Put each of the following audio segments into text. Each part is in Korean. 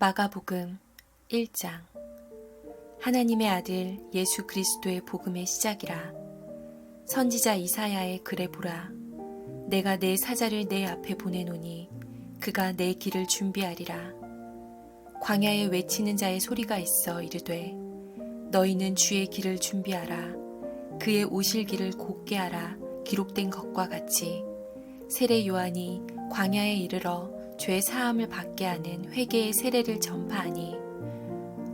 마가복음 1장. 하나님의 아들 예수 그리스도의 복음의 시작이라. 선지자 이사야의 글에 보라. 내가 내 사자를 내 앞에 보내노니 그가 내 길을 준비하리라. 광야에 외치는 자의 소리가 있어 이르되 너희는 주의 길을 준비하라. 그의 오실 길을 곧게 하라. 기록된 것과 같이 세례 요한이 광야에 이르러 죄 사함을 받게 하는 회개의 세례를 전파하니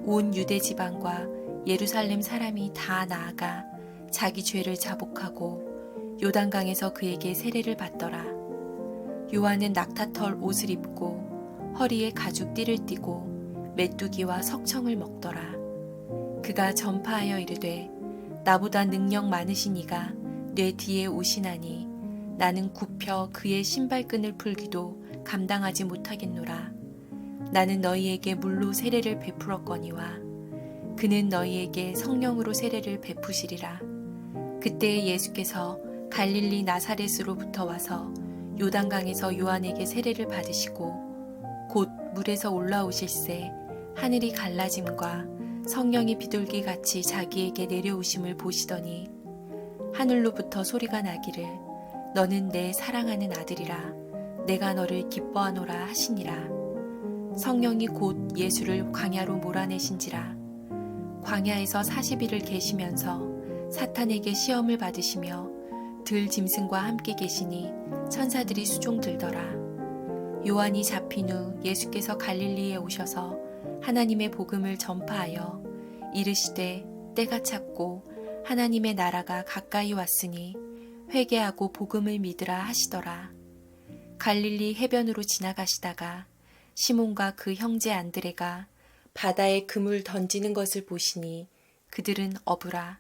온 유대 지방과 예루살렘 사람이 다 나아가 자기 죄를 자복하고 요단강에서 그에게 세례를 받더라. 요한은 낙타털 옷을 입고 허리에 가죽 띠를 띠고 메뚜기와 석청을 먹더라. 그가 전파하여 이르되 나보다 능력 많으신 이가 내 뒤에 오시나니 나는 굽혀 그의 신발끈을 풀기도 감당하지 못하겠노라. 나는 너희에게 물로 세례를 베풀었거니와 그는 너희에게 성령으로 세례를 베푸시리라. 그때 예수께서 갈릴리 나사렛으로부터 와서 요단강에서 요한에게 세례를 받으시고 곧 물에서 올라오실새 하늘이 갈라짐과 성령이 비둘기 같이 자기에게 내려오심을 보시더니 하늘로부터 소리가 나기를 너는 내 사랑하는 아들이라. 내가 너를 기뻐하노라 하시니라. 성령이 곧 예수를 광야로 몰아내신지라. 광야에서 40일을 계시면서 사탄에게 시험을 받으시며 들 짐승과 함께 계시니 천사들이 수종 들더라. 요한이 잡힌 후 예수께서 갈릴리에 오셔서 하나님의 복음을 전파하여 이르시되 때가 찼고 하나님의 나라가 가까이 왔으니 회개하고 복음을 믿으라 하시더라. 갈릴리 해변으로 지나가시다가 시몬과 그 형제 안드레가 바다에 금을 던지는 것을 보시니 그들은 어부라.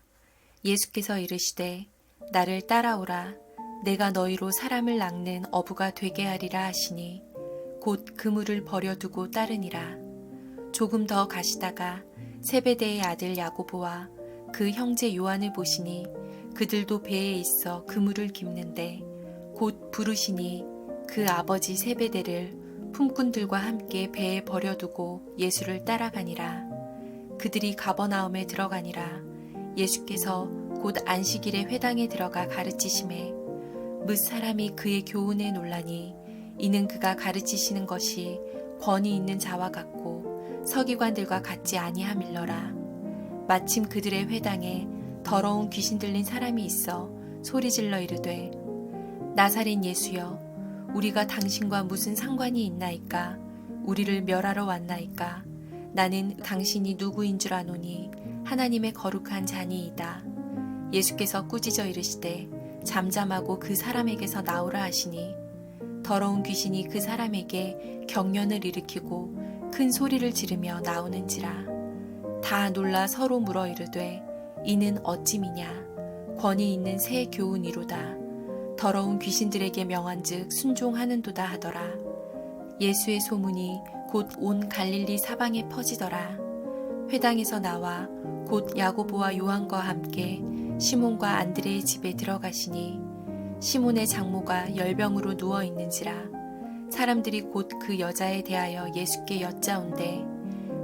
예수께서 이르시되 나를 따라오라. 내가 너희로 사람을 낚는 어부가 되게 하리라 하시니 곧 그물을 버려두고 따르니라. 조금 더 가시다가 세베대의 아들 야고보와 그 형제 요한을 보시니 그들도 배에 있어 그물을 깁는데 곧 부르시니 그 아버지 세베대를 품꾼들과 함께 배에 버려두고 예수를 따라가니라. 그들이 가버나움에 들어가니라. 예수께서 곧 안식일에 회당에 들어가 가르치심에 뭇 사람이 그의 교훈에 놀라니 이는 그가 가르치시는 것이 권위 있는 자와 같고 서기관들과 같지 아니함일러라. 마침 그들의 회당에 더러운 귀신 들린 사람이 있어 소리질러 이르되 나사렛 예수여 우리가 당신과 무슨 상관이 있나이까? 우리를 멸하러 왔나이까? 나는 당신이 누구인 줄 아노니 하나님의 거룩한 자니이다. 예수께서 꾸짖어 이르시되 잠잠하고 그 사람에게서 나오라 하시니 더러운 귀신이 그 사람에게 경련을 일으키고 큰 소리를 지르며 나오는지라. 다 놀라 서로 물어 이르되 이는 어찌미냐? 권위 있는 새 교훈이로다. 더러운 귀신들에게 명한즉 순종하는도다 하더라. 예수의 소문이 곧 온 갈릴리 사방에 퍼지더라. 회당에서 나와 곧 야고보와 요한과 함께 시몬과 안드레의 집에 들어가시니 시몬의 장모가 열병으로 누워 있는지라. 사람들이 곧 그 여자에 대하여 예수께 여짜온대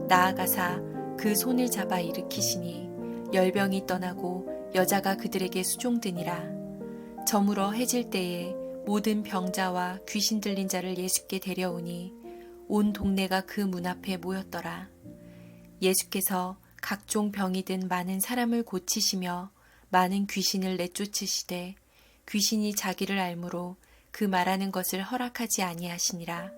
나아가사 그 손을 잡아 일으키시니 열병이 떠나고 여자가 그들에게 수종드니라. 저물어 해질 때에 모든 병자와 귀신 들린 자를 예수께 데려오니 온 동네가 그 문 앞에 모였더라. 예수께서 각종 병이 든 많은 사람을 고치시며 많은 귀신을 내쫓으시되 귀신이 자기를 알므로 그 말하는 것을 허락하지 아니하시니라.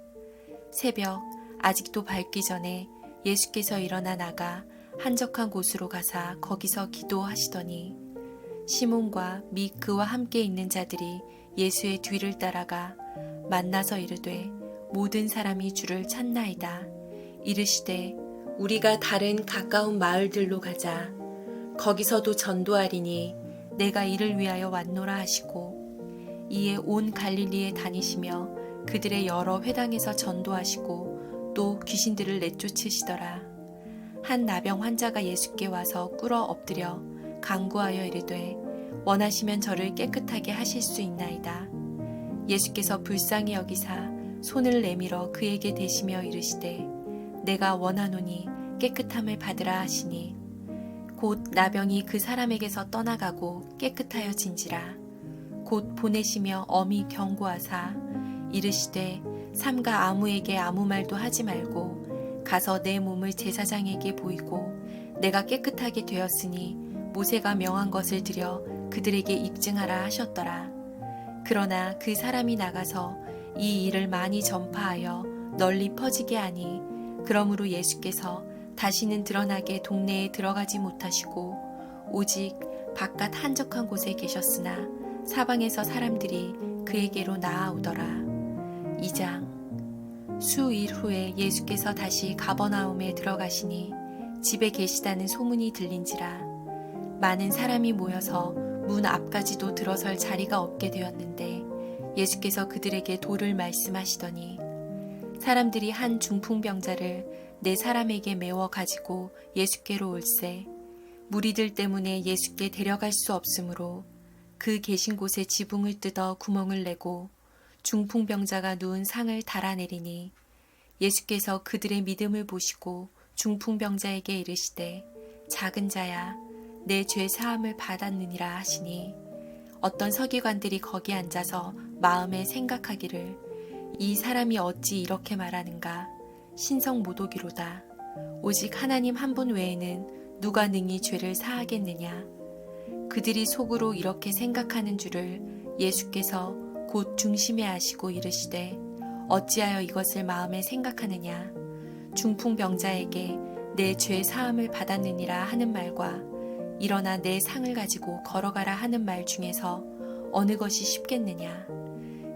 새벽 아직도 밝기 전에 예수께서 일어나 나가 한적한 곳으로 가사 거기서 기도하시더니 시몬과 및 그와 함께 있는 자들이 예수의 뒤를 따라가 만나서 이르되 모든 사람이 주를 찾나이다. 이르시되 우리가 다른 가까운 마을들로 가자. 거기서도 전도하리니 내가 이를 위하여 왔노라 하시고 이에 온 갈릴리에 다니시며 그들의 여러 회당에서 전도하시고 또 귀신들을 내쫓으시더라. 한 나병 환자가 예수께 와서 꿇어 엎드려 간구하여 이르되 원하시면 저를 깨끗하게 하실 수 있나이다. 예수께서 불쌍히 여기사 손을 내밀어 그에게 대시며 이르시되 내가 원하노니 깨끗함을 받으라 하시니 곧 나병이 그 사람에게서 떠나가고 깨끗하여진지라. 곧 보내시며 엄히 경고하사 이르시되 삼가 아무에게 아무 말도 하지 말고 가서 내 몸을 제사장에게 보이고 내가 깨끗하게 되었으니 모세가 명한 것을 드려 그들에게 입증하라 하셨더라. 그러나 그 사람이 나가서 이 일을 많이 전파하여 널리 퍼지게 하니 그러므로 예수께서 다시는 드러나게 동네에 들어가지 못하시고 오직 바깥 한적한 곳에 계셨으나 사방에서 사람들이 그에게로 나아오더라. 2장. 수일 후에 예수께서 다시 가버나움에 들어가시니 집에 계시다는 소문이 들린지라. 많은 사람이 모여서 문 앞까지도 들어설 자리가 없게 되었는데 예수께서 그들에게 도를 말씀하시더니 사람들이 한 중풍병자를 네 사람에게 메워 가지고 예수께로 올세 무리들 때문에 예수께 데려갈 수 없으므로 그 계신 곳에 지붕을 뜯어 구멍을 내고 중풍병자가 누운 상을 달아내리니 예수께서 그들의 믿음을 보시고 중풍병자에게 이르시되 작은 자야 내 죄 사함을 받았느니라 하시니 어떤 서기관들이 거기 앉아서 마음에 생각하기를 이 사람이 어찌 이렇게 말하는가 신성 모독이로다. 오직 하나님 한 분 외에는 누가 능히 죄를 사하겠느냐. 그들이 속으로 이렇게 생각하는 줄을 예수께서 곧 중심에 아시고 이르시되 어찌하여 이것을 마음에 생각하느냐. 중풍병자에게 내 죄 사함을 받았느니라 하는 말과 일어나 내 상을 가지고 걸어가라 하는 말 중에서 어느 것이 쉽겠느냐.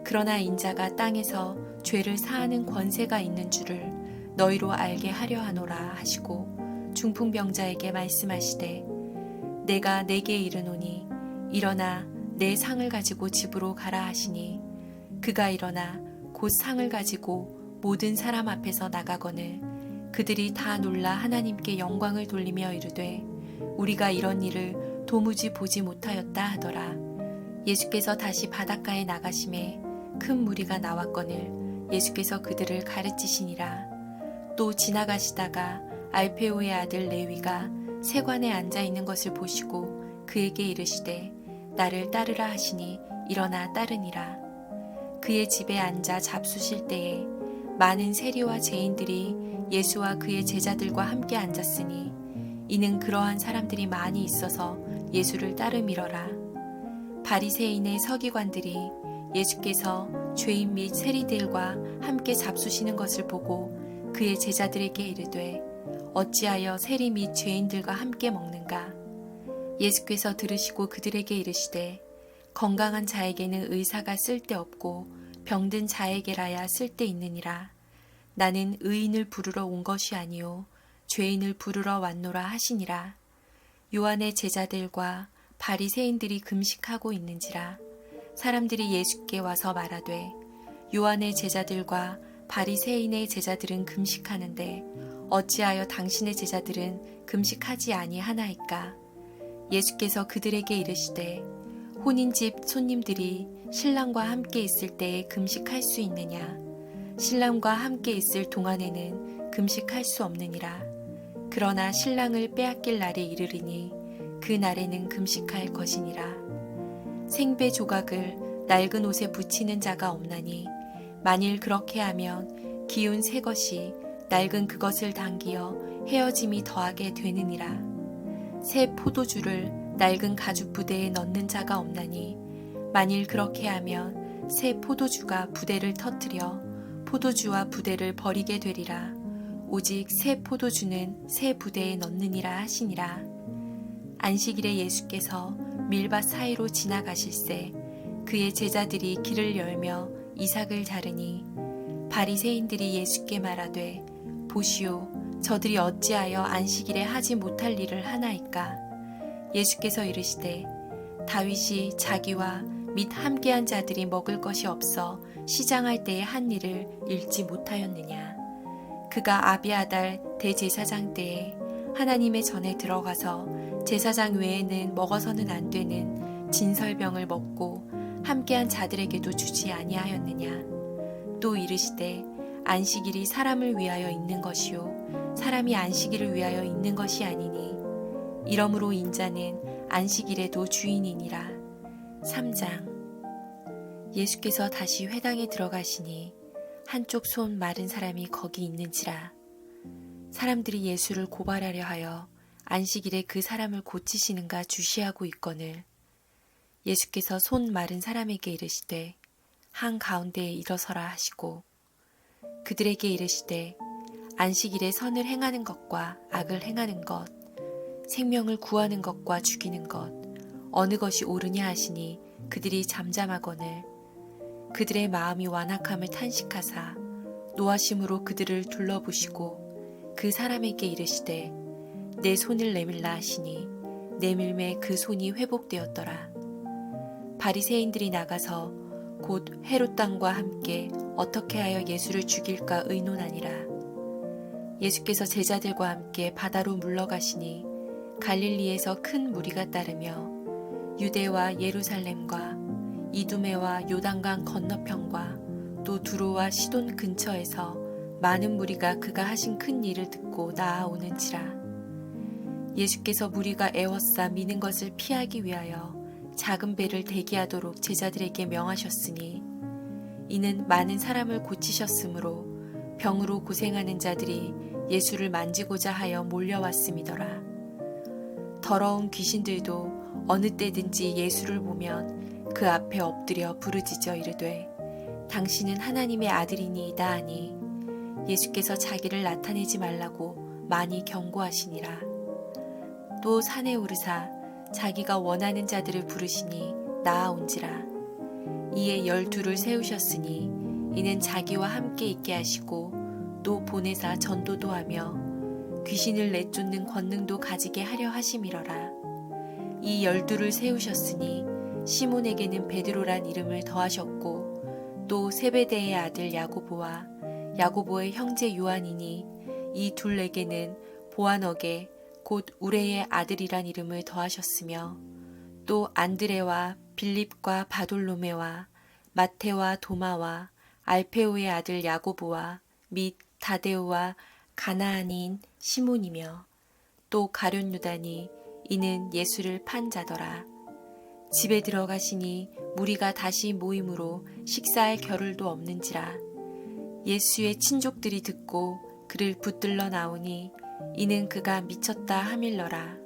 그러나 인자가 땅에서 죄를 사하는 권세가 있는 줄을 너희로 알게 하려 하노라 하시고 중풍병자에게 말씀하시되 내가 내게 이르노니 일어나 내 상을 가지고 집으로 가라 하시니 그가 일어나 곧 상을 가지고 모든 사람 앞에서 나가거늘 그들이 다 놀라 하나님께 영광을 돌리며 이르되 우리가 이런 일을 도무지 보지 못하였다 하더라. 예수께서 다시 바닷가에 나가심에 큰 무리가 나왔거늘 예수께서 그들을 가르치시니라. 또 지나가시다가 알페오의 아들 레위가 세관에 앉아 있는 것을 보시고 그에게 이르시되 나를 따르라 하시니 일어나 따르니라. 그의 집에 앉아 잡수실 때에 많은 세리와 죄인들이 예수와 그의 제자들과 함께 앉았으니 이는 그러한 사람들이 많이 있어서 예수를 따름이러라. 바리새인의 서기관들이 예수께서 죄인 및 세리들과 함께 잡수시는 것을 보고 그의 제자들에게 이르되 어찌하여 세리 및 죄인들과 함께 먹는가. 예수께서 들으시고 그들에게 이르시되 건강한 자에게는 의사가 쓸데없고 병든 자에게라야 쓸데있느니라. 나는 의인을 부르러 온 것이 아니요 죄인을 부르러 왔노라 하시니라. 요한의 제자들과 바리새인들이 금식하고 있는지라. 사람들이 예수께 와서 말하되 요한의 제자들과 바리새인의 제자들은 금식하는데 어찌하여 당신의 제자들은 금식하지 아니하나이까. 예수께서 그들에게 이르시되 혼인집 손님들이 신랑과 함께 있을 때에 금식할 수 있느냐. 신랑과 함께 있을 동안에는 금식할 수 없느니라. 그러나 신랑을 빼앗길 날이 이르리니 그 날에는 금식할 것이니라. 생배 조각을 낡은 옷에 붙이는 자가 없나니 만일 그렇게 하면 기운 새 것이 낡은 그것을 당기어 헤어짐이 더하게 되느니라. 새 포도주를 낡은 가죽 부대에 넣는 자가 없나니 만일 그렇게 하면 새 포도주가 부대를 터뜨려 포도주와 부대를 버리게 되리라. 오직 새 포도주는 새 부대에 넣느니라 하시니라. 안식일에 예수께서 밀밭 사이로 지나가실새 그의 제자들이 길을 열며 이삭을 자르니 바리새인들이 예수께 말하되 보시오 저들이 어찌하여 안식일에 하지 못할 일을 하나이까. 예수께서 이르시되 다윗이 자기와 및 함께한 자들이 먹을 것이 없어 시장할 때에 한 일을 읽지 못하였느냐. 그가 아비아달 대제사장 때에 하나님의 전에 들어가서 제사장 외에는 먹어서는 안 되는 진설병을 먹고 함께한 자들에게도 주지 아니하였느냐. 또 이르시되 안식일이 사람을 위하여 있는 것이요 사람이 안식일을 위하여 있는 것이 아니니 이러므로 인자는 안식일에도 주인이니라. 3장. 예수께서 다시 회당에 들어가시니 한쪽 손 마른 사람이 거기 있는지라. 사람들이 예수를 고발하려 하여 안식일에 그 사람을 고치시는가 주시하고 있거늘 예수께서 손 마른 사람에게 이르시되 한가운데에 일어서라 하시고 그들에게 이르시되 안식일에 선을 행하는 것과 악을 행하는 것 생명을 구하는 것과 죽이는 것 어느 것이 옳으냐 하시니 그들이 잠잠하거늘 그들의 마음이 완악함을 탄식하사 노하심으로 그들을 둘러보시고 그 사람에게 이르시되 내 손을 내밀라 하시니 내밀매 그 손이 회복되었더라. 바리새인들이 나가서 곧 헤롯 당과 함께 어떻게 하여 예수를 죽일까 의논하니라. 예수께서 제자들과 함께 바다로 물러가시니 갈릴리에서 큰 무리가 따르며 유대와 예루살렘과 이두메와 요단강 건너편과 또 두로와 시돈 근처에서 많은 무리가 그가 하신 큰 일을 듣고 나아오는지라. 예수께서 무리가 애워싸 미는 것을 피하기 위하여 작은 배를 대기하도록 제자들에게 명하셨으니 이는 많은 사람을 고치셨으므로 병으로 고생하는 자들이 예수를 만지고자 하여 몰려왔음이더라. 더러운 귀신들도 어느 때든지 예수를 보면 그 앞에 엎드려 부르짖어 이르되 당신은 하나님의 아들이니이다 하니 예수께서 자기를 나타내지 말라고 많이 경고하시니라. 또 산에 오르사 자기가 원하는 자들을 부르시니 나아온지라. 이에 12를 세우셨으니 이는 자기와 함께 있게 하시고 또 보내사 전도도 하며 귀신을 내쫓는 권능도 가지게 하려 하심이러라. 이 12를 세우셨으니 시몬에게는 베드로란 이름을 더하셨고 또 세베대의 아들 야고보와 야고보의 형제 요한이니 이 둘에게는 보아너게 곧 우레의 아들이란 이름을 더하셨으며 또 안드레와 빌립과 바돌로메와 마테와 도마와 알페오의 아들 야고보와 및 다데오와 가나안인 시몬이며 또 가룟 유다니 이는 예수를 판 자더라. 집에 들어가시니 무리가 다시 모임으로 식사할 겨를도 없는지라. 예수의 친족들이 듣고 그를 붙들러 나오니 이는 그가 미쳤다 하밀러라.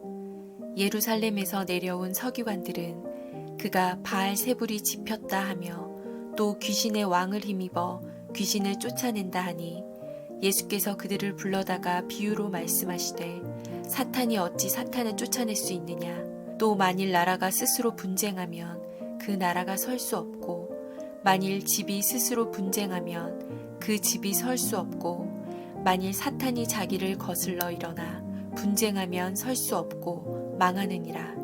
예루살렘에서 내려온 서기관들은 그가 바알세불이 집혔다 하며 또 귀신의 왕을 힘입어 귀신을 쫓아낸다 하니 예수께서 그들을 불러다가 비유로 말씀하시되 사탄이 어찌 사탄을 쫓아낼 수 있느냐. 또 만일 나라가 스스로 분쟁하면 그 나라가 설 수 없고 만일 집이 스스로 분쟁하면 그 집이 설 수 없고 만일 사탄이 자기를 거슬러 일어나 분쟁하면 설 수 없고 망하느니라.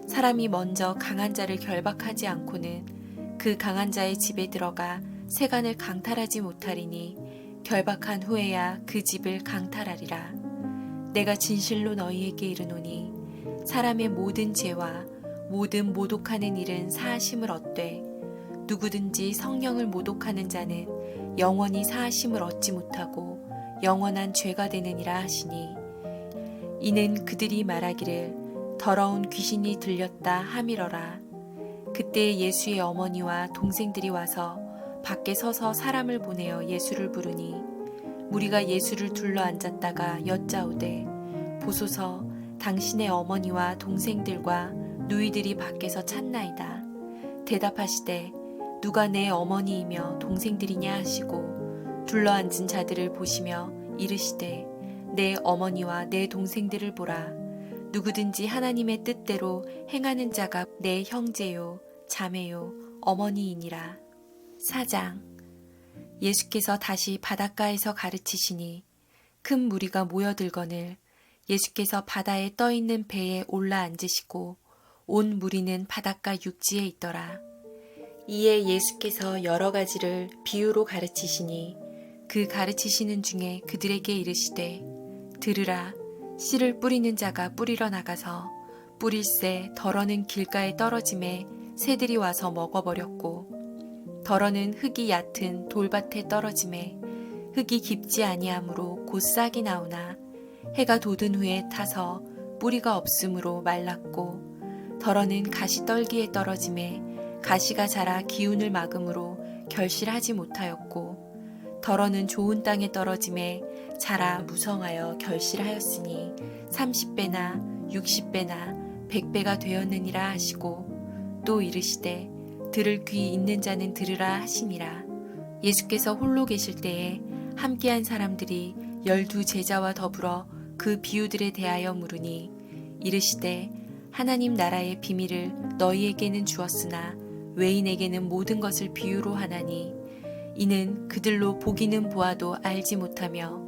사람이 먼저 강한 자를 결박하지 않고는 그 강한 자의 집에 들어가 세간을 강탈하지 못하리니 결박한 후에야 그 집을 강탈하리라. 내가 진실로 너희에게 이르노니 사람의 모든 죄와 모든 모독하는 일은 사하심을 얻되 누구든지 성령을 모독하는 자는 영원히 사하심을 얻지 못하고 영원한 죄가 되느니라 하시니 이는 그들이 말하기를 더러운 귀신이 들렸다 하밀어라. 그때 예수의 어머니와 동생들이 와서 밖에 서서 사람을 보내어 예수를 부르니 무리가 예수를 둘러 앉았다가 여짜오되 보소서 당신의 어머니와 동생들과 누이들이 밖에서 찾나이다. 대답하시되 누가 내 어머니이며 동생들이냐 하시고 둘러앉은 자들을 보시며 이르시되 내 어머니와 내 동생들을 보라. 누구든지 하나님의 뜻대로 행하는 자가 내 형제요 자매요 어머니이니라. 4장. 예수께서 다시 바닷가에서 가르치시니 큰 무리가 모여들거늘 예수께서 바다에 떠있는 배에 올라 앉으시고 온 무리는 바닷가 육지에 있더라. 이에 예수께서 여러 가지를 비유로 가르치시니 그 가르치시는 중에 그들에게 이르시되 들으라. 씨를 뿌리는 자가 뿌리러 나가서 뿌릴새 덜어는 길가에 떨어짐에 새들이 와서 먹어버렸고 덜어는 흙이 얕은 돌밭에 떨어짐에 흙이 깊지 아니하므로 곧 싹이 나오나 해가 돋은 후에 타서 뿌리가 없으므로 말랐고 더러는 가시떨기에 떨어짐에 가시가 자라 기운을 막음으로 결실하지 못하였고 더러는 좋은 땅에 떨어짐에 자라 무성하여 결실하였으니 30배나 60배나 100배가 되었느니라 하시고 또 이르시되 들을 귀 있는 자는 들으라 하시니라. 예수께서 홀로 계실 때에 함께한 사람들이 12 제자와 더불어 그 비유들에 대하여 물으니 이르시되 하나님 나라의 비밀을 너희에게는 주었으나 외인에게는 모든 것을 비유로 하나니 이는 그들로 보기는 보아도 알지 못하며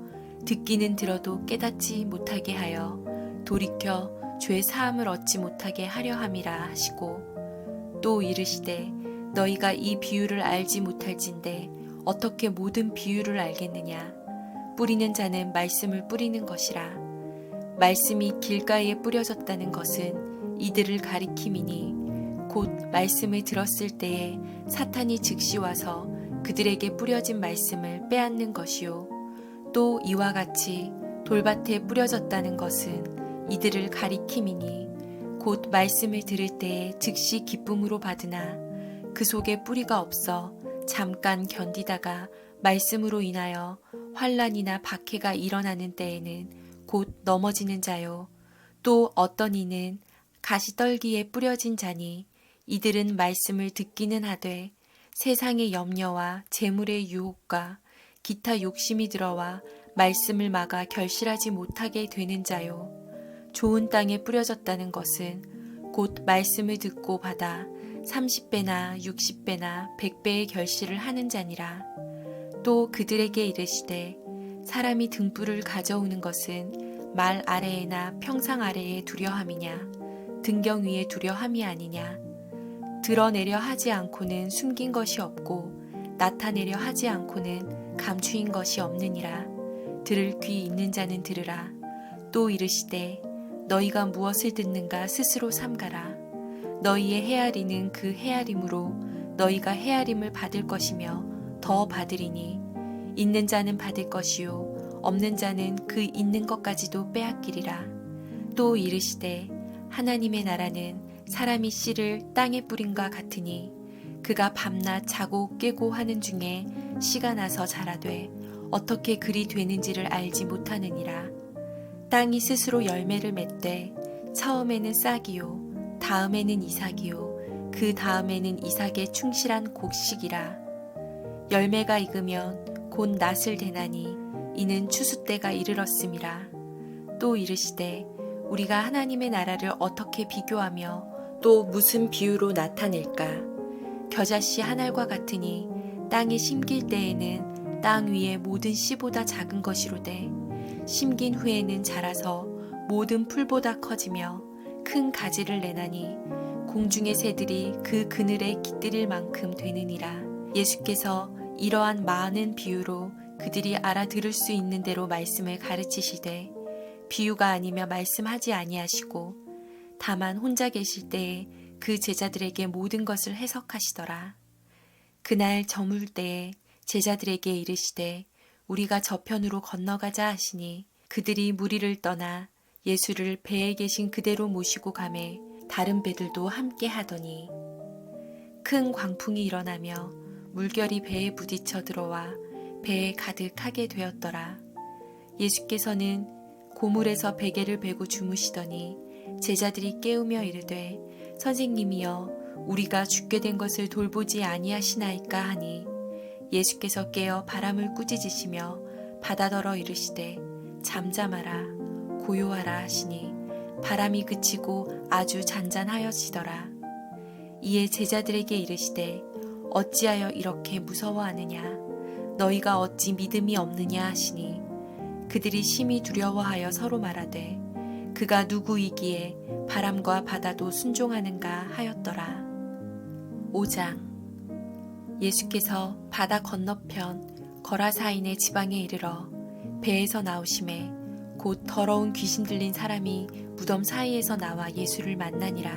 듣기는 들어도 깨닫지 못하게 하여 돌이켜 죄 사함을 얻지 못하게 하려 함이라 하시고 또 이르시되 너희가 이 비유를 알지 못할진대 어떻게 모든 비유를 알겠느냐. 뿌리는 자는 말씀을 뿌리는 것이라. 말씀이 길가에 뿌려졌다는 것은 이들을 가리킴이니 곧 말씀을 들었을 때에 사탄이 즉시 와서 그들에게 뿌려진 말씀을 빼앗는 것이요. 또 이와 같이 돌밭에 뿌려졌다는 것은 이들을 가리킴이니 곧 말씀을 들을 때에 즉시 기쁨으로 받으나 그 속에 뿌리가 없어 잠깐 견디다가 말씀으로 인하여 환난이나 박해가 일어나는 때에는 곧 넘어지는 자요. 또 어떤 이는 가시떨기에 뿌려진 자니 이들은 말씀을 듣기는 하되 세상의 염려와 재물의 유혹과 기타 욕심이 들어와 말씀을 막아 결실하지 못하게 되는 자요. 좋은 땅에 뿌려졌다는 것은 곧 말씀을 듣고 받아 30배나 60배나 100배의 결실을 하는 자니라. 또 그들에게 이르시되 사람이 등불을 가져오는 것은 말 아래에나 평상 아래에 두려함이냐 등경 위에 두려함이 아니냐. 드러내려 하지 않고는 숨긴 것이 없고 나타내려 하지 않고는 감추인 것이 없느니라. 들을 귀 있는 자는 들으라. 또 이르시되 너희가 무엇을 듣는가 스스로 삼가라. 너희의 헤아리는 그 헤아림으로 너희가 헤아림을 받을 것이며 더 받으리니 있는 자는 받을 것이요 없는 자는 그 있는 것까지도 빼앗기리라. 또 이르시되 하나님의 나라는 사람이 씨를 땅에 뿌린과 같으니 그가 밤낮 자고 깨고 하는 중에 씨가 나서 자라되 어떻게 그리 되는지를 알지 못하느니라. 땅이 스스로 열매를 맺되 처음에는 싹이요 다음에는 이삭이요 그 다음에는 이삭의 충실한 곡식이라. 열매가 익으면 곧 낫을 대나니 이는 추수 때가 이르렀음이라. 또 이르시되 우리가 하나님의 나라를 어떻게 비교하며 또 무슨 비유로 나타낼까. 겨자씨 한 알과 같으니 땅에 심길 때에는 땅 위의 모든 씨보다 작은 것이로되 심긴 후에는 자라서 모든 풀보다 커지며 큰 가지를 내나니 공중의 새들이 그 그늘에 깃들일 만큼 되느니라. 예수께서 이러한 많은 비유로 그들이 알아들을 수 있는 대로 말씀을 가르치시되 비유가 아니며 말씀하지 아니하시고 다만 혼자 계실 때에 그 제자들에게 모든 것을 해석하시더라. 그날 저물 때에 제자들에게 이르시되 우리가 저편으로 건너가자 하시니 그들이 무리를 떠나 예수를 배에 계신 그대로 모시고 가매 다른 배들도 함께 하더니 큰 광풍이 일어나며 물결이 배에 부딪혀 들어와 배에 가득하게 되었더라. 예수께서는 고물에서 베개를 베고 주무시더니 제자들이 깨우며 이르되 선생님이여 우리가 죽게 된 것을 돌보지 아니하시나이까 하니 예수께서 깨어 바람을 꾸짖으시며 바다더러 이르시되 잠잠하라 고요하라 하시니 바람이 그치고 아주 잔잔하여지더라. 이에 제자들에게 이르시되 어찌하여 이렇게 무서워하느냐 너희가 어찌 믿음이 없느냐 하시니 그들이 심히 두려워하여 서로 말하되 그가 누구이기에 바람과 바다도 순종하는가 하였더라. 5장. 예수께서 바다 건너편 거라사인의 지방에 이르러 배에서 나오심에 곧 더러운 귀신 들린 사람이 무덤 사이에서 나와 예수를 만나니라.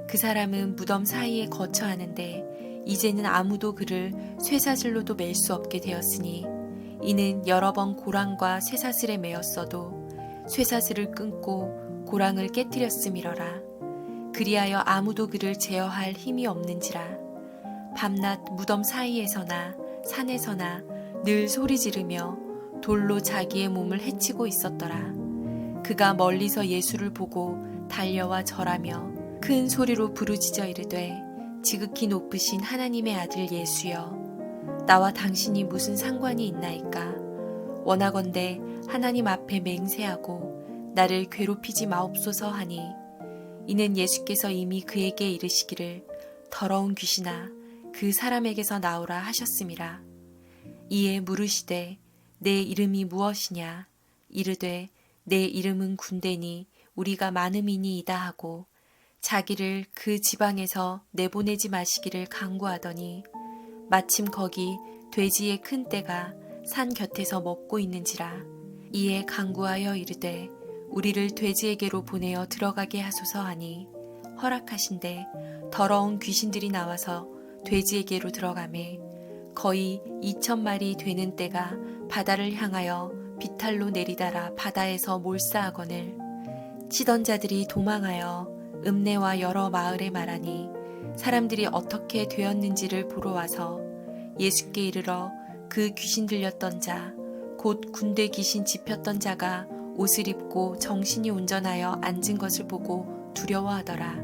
그 사람은 무덤 사이에 거처하는데 이제는 아무도 그를 쇠사슬로도 맬 수 없게 되었으니 이는 여러 번 고랑과 쇠사슬에 매었어도 쇠사슬을 끊고 고랑을 깨뜨렸음이러라. 그리하여 아무도 그를 제어할 힘이 없는지라. 밤낮 무덤 사이에서나 산에서나 늘 소리 지르며 돌로 자기의 몸을 해치고 있었더라. 그가 멀리서 예수를 보고 달려와 절하며 큰 소리로 부르짖어 이르되 지극히 높으신 하나님의 아들 예수여, 나와 당신이 무슨 상관이 있나이까? 원하건대 하나님 앞에 맹세하고 나를 괴롭히지 마옵소서 하니, 이는 예수께서 이미 그에게 이르시기를 더러운 귀신아 그 사람에게서 나오라 하셨음이라. 이에 물으시되 내 이름이 무엇이냐? 이르되 내 이름은 군대니 우리가 많음이니이다 하고 자기를 그 지방에서 내보내지 마시기를 간구하더니, 마침 거기 돼지의 큰 떼가 산 곁에서 먹고 있는지라. 이에 간구하여 이르되 우리를 돼지에게로 보내어 들어가게 하소서 하니, 허락하신대 더러운 귀신들이 나와서 돼지에게로 들어가매 거의 2,000마리 되는 떼가 바다를 향하여 비탈로 내리달아 바다에서 몰사하거늘, 치던 자들이 도망하여 읍내와 여러 마을에 말하니 사람들이 어떻게 되었는지를 보러 와서 예수께 이르러 그 귀신 들렸던 자 곧 군대 귀신 집혔던 자가 옷을 입고 정신이 온전하여 앉은 것을 보고 두려워하더라.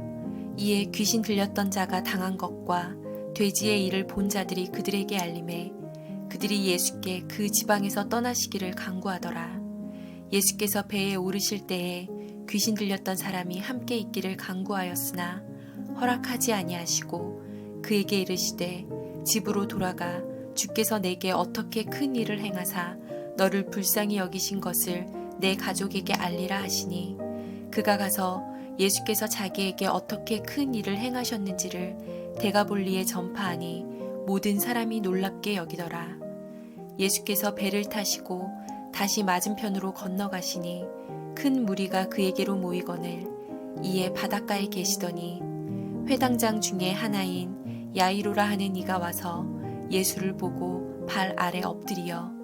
이에 귀신 들렸던 자가 당한 것과 돼지의 일을 본 자들이 그들에게 알림해 그들이 예수께 그 지방에서 떠나시기를 간구하더라. 예수께서 배에 오르실 때에 귀신 들렸던 사람이 함께 있기를 간구하였으나 허락하지 아니하시고 그에게 이르시되 집으로 돌아가 주께서 내게 어떻게 큰 일을 행하사 너를 불쌍히 여기신 것을 내 가족에게 알리라 하시니, 그가 가서 예수께서 자기에게 어떻게 큰 일을 행하셨는지를 데가볼리에 전파하니 모든 사람이 놀랍게 여기더라. 예수께서 배를 타시고 다시 맞은편으로 건너가시니 큰 무리가 그에게로 모이거늘, 이에 바닷가에 계시더니 회당장 중에 하나인 야이로라 하는 이가 와서 예수를 보고 발 아래 엎드리어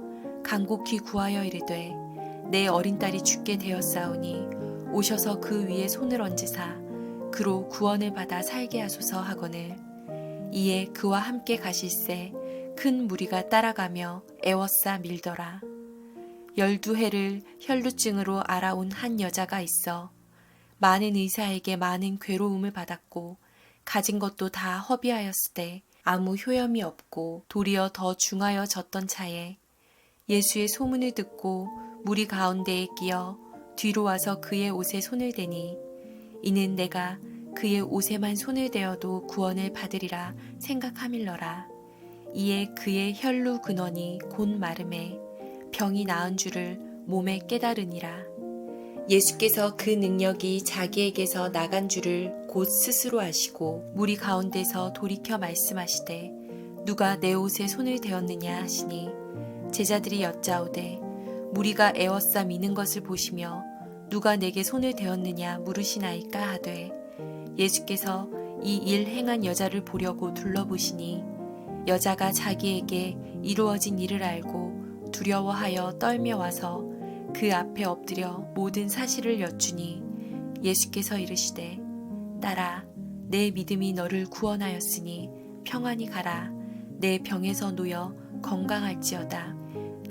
간곡히 구하여 이르되 내 어린 딸이 죽게 되었사오니 오셔서 그 위에 손을 얹으사 그로 구원을 받아 살게 하소서 하거늘, 이에 그와 함께 가실새 큰 무리가 따라가며 애워싸 밀더라. 12해를 혈루증으로 알아온 한 여자가 있어 많은 의사에게 많은 괴로움을 받았고 가진 것도 다 허비하였을 때 아무 효염이 없고 도리어 더 중하여졌던 차에 예수의 소문을 듣고 무리 가운데에 끼어 뒤로 와서 그의 옷에 손을 대니, 이는 내가 그의 옷에만 손을 대어도 구원을 받으리라 생각함일러라. 이에 그의 혈루 근원이 곧 마름에 병이 나은 줄을 몸에 깨달으니라. 예수께서 그 능력이 자기에게서 나간 줄을 곧 스스로 아시고 무리 가운데서 돌이켜 말씀하시되 누가 내 옷에 손을 대었느냐 하시니, 제자들이 여짜오되 무리가 애워싸 미는 것을 보시며 누가 내게 손을 대었느냐 물으시나이까 하되, 예수께서 이 일 행한 여자를 보려고 둘러보시니 여자가 자기에게 이루어진 일을 알고 두려워하여 떨며 와서 그 앞에 엎드려 모든 사실을 여쭈니, 예수께서 이르시되 딸아 내 믿음이 너를 구원하였으니 평안히 가라. 내 병에서 놓여 건강할지어다.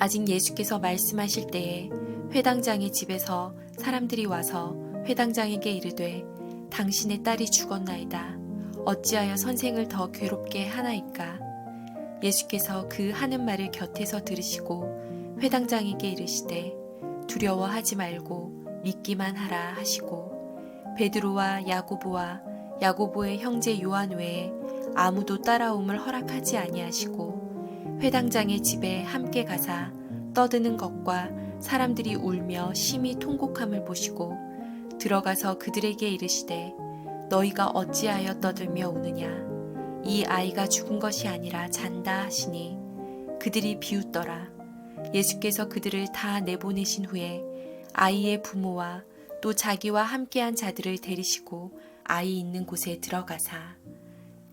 아직 예수께서 말씀하실 때에 회당장의 집에서 사람들이 와서 회당장에게 이르되 당신의 딸이 죽었나이다. 어찌하여 선생을 더 괴롭게 하나이까? 예수께서 그 하는 말을 곁에서 들으시고 회당장에게 이르시되 두려워하지 말고 믿기만 하라 하시고, 베드로와 야고보와 야고보의 형제 요한 외에 아무도 따라옴을 허락하지 아니하시고 회당장의 집에 함께 가사 떠드는 것과 사람들이 울며 심히 통곡함을 보시고 들어가서 그들에게 이르시되 너희가 어찌하여 떠들며 우느냐? 이 아이가 죽은 것이 아니라 잔다 하시니 그들이 비웃더라. 예수께서 그들을 다 내보내신 후에 아이의 부모와 또 자기와 함께한 자들을 데리시고 아이 있는 곳에 들어가사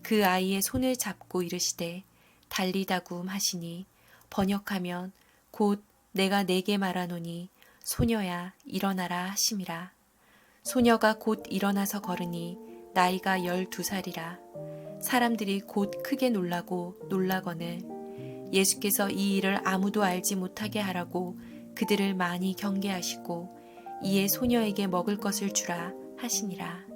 그 아이의 손을 잡고 이르시되 달리다굼 하시니 번역하면 곧 내가 내게 말하노니 소녀야 일어나라 하심이라. 소녀가 곧 일어나서 걸으니 나이가 12살이라. 사람들이 곧 크게 놀라고 놀라거늘 예수께서 이 일을 아무도 알지 못하게 하라고 그들을 많이 경계하시고 이에 소녀에게 먹을 것을 주라 하시니라.